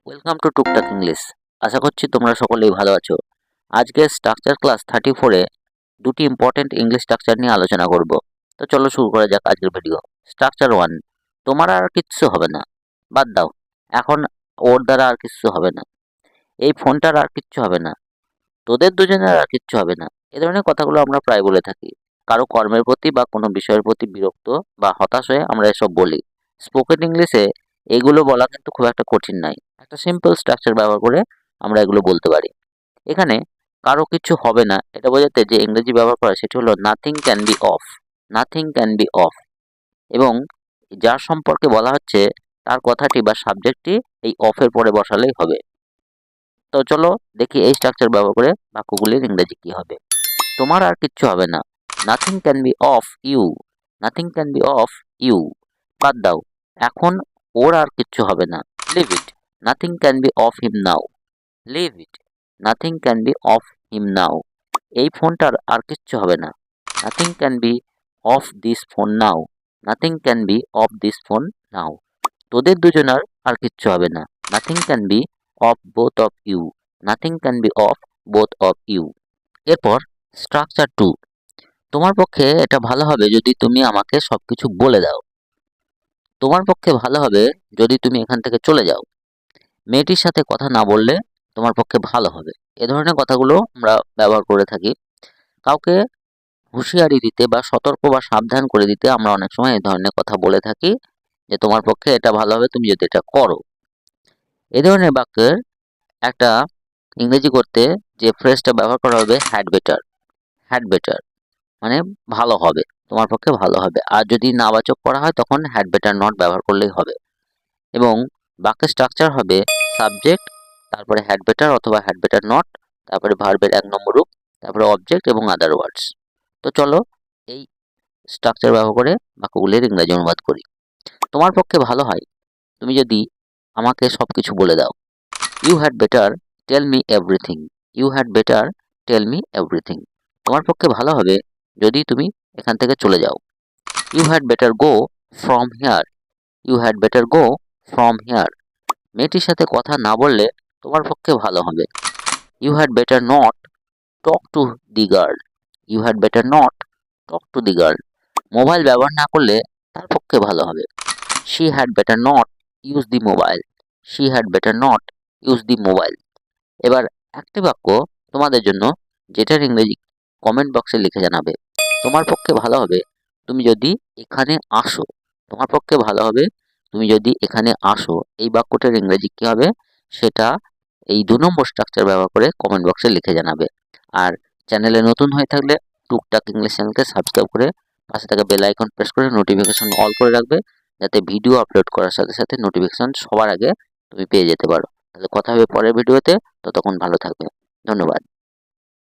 Welcome to টুকটাক English. আশা করছি তোমরা সকলেই ভালো আছো। আজকে স্ট্রাকচার ক্লাস 34-এ দুটি ইম্পর্টেন্ট ইংলিশ স্ট্রাকচার নিয়ে আলোচনা করব। তো চলো শুরু করা যাক আজকের ভিডিও। স্ট্রাকচার 1, তোমার আর কিচ্ছু হবে না। বাদ দাও, এখন ওর দ্বারা আর কিচ্ছু হবে না, এই ফোনটার আর কিচ্ছু হবে না, তোদের দুজনের আর কিচ্ছু হবে না। এ ধরনের কথাগুলো আমরা প্রায় বলে থাকি। কারো কর্মের প্রতি বা কোনো বিষয়ের প্রতি বিরক্ত বা হতাশ হয়ে আমরা এসব বলি। স্পোকেন ইংলিশে এগুলো বলা কিন্তু খুব একটা কঠিন নয়। একটা সিম্পল স্ট্রাকচার ব্যবহার করে আমরা এগুলো বলতে পারি। এখানে কারো কিছু হবে না এটা বোঝাতে যে ইংরেজি ব্যবহার করা সেটি হলো nothing can be of. Nothing can be of. এবং যার সম্পর্কে বলা হচ্ছে তার কথাটি বা সাবজেক্টটি এই অফের পরে বসালেই হবে। তো চলো দেখি এই স্ট্রাকচার ব্যবহার করে বাক্যগুলির ইংরেজি কি হবে। তোমার আর কিচ্ছু হবে না। Nothing can be of you. Nothing can be of you. বাদ দাও, এখন ওর আর কিচ্ছু হবে না। Leave it. Nothing can be of him now. Leave it. Nothing can be of him now. এই ফোনটার আর কিচ্ছু হবে না। Nothing can be of this phone now. Nothing can be of this phone now. তোদের দুজনার আর কিচ্ছু হবে না। Nothing can be of both of you. Nothing can be of both of you. এরপর স্ট্রাকচার 2, তোমার পক্ষে এটা ভালো হবে যদি তুমি আমাকে সবকিছু বলে দাও। তোমার পক্ষে ভালো হবে যদি তুমি এখান থেকে চলে যাও। মেয়েটির সাথে কথা না বললে তোমার পক্ষে ভালো হবে। এ ধরনের কথাগুলো আমরা ব্যবহার করে থাকি। কাউকে হুঁশিয়ারি দিতে বা সতর্ক বা সাবধান করে দিতে আমরা অনেক সময় এই ধরনের কথা বলে থাকি যে তোমার পক্ষে এটা ভালো হবে তুমি যদি এটা করো। এ ধরনের বাক্যের একটা ইংরেজি করতে যে ফ্রেজটা ব্যবহার করা হবে হ্যাড বেটার। হ্যাড বেটার মানে ভালো হবে, তোমার পক্ষে ভালো হবে। আর যদি নাবাচক করা হয় তখন হ্যাড বেটার নট ব্যবহার করলেই হবে। এবং বাক্যের স্ট্রাকচার হবে সাবজেক্ট, তারপরে হ্যাড বেটার অথবা হ্যাড বেটার নট, তারপরে ভার্বের 1 নম্বর রূপ, তারপরে অবজেক্ট এবং আদার ওয়ার্ডস। তো চলো এই স্ট্রাকচার ব্যবহার করে বাক্যগুলির ইংরেজি অনুবাদ করি। তোমার পক্ষে ভালো হয় তুমি যদি আমাকে সব কিছু বলে দাও। You had better tell me everything. You had better tell me everything. তোমার পক্ষে ভালো হবে যদি তুমি এখান থেকে চলে যাও। You had better go from here. You had better go from here. মেয়েটির সাথে কথা না বললে তোমার পক্ষে ভালো হবে। You had better not talk to the girl. You had better not talk to the girl. Mobile ব্যবহার না করলে তার পক্ষে ভালো হবে। She had better not use the mobile. She had better not use the mobile. এবার একটি বাক্য তোমাদের জন্য যেটার ইংরেজি কমেন্ট বক্সে লিখে জানাবে। তোমার পক্ষে ভালো হবে তুমি যদি এখানে আসো। তোমার পক্ষে ভালো হবে তুমি যদি এখানে আসো। এই বাক্যটার ইংরেজি কী হবে সেটা এই 2 নম্বর স্ট্রাকচার ব্যবহার করে কমেন্ট বক্সে লিখে জানাবে। আর চ্যানেলে নতুন হয়ে থাকলে টুকটাক ইংলিশ চ্যানেলকে সাবস্ক্রাইব করে পাশে থাকা বেল আইকন প্রেস করে নোটিফিকেশন অল করে রাখবে, যাতে ভিডিও আপলোড করার সাথে সাথে নোটিফিকেশন সবার আগে তুমি পেয়ে যেতে পারো। তাহলে কথা হবে পরের ভিডিওতে। ততক্ষণ ভালো থাকবে। ধন্যবাদ।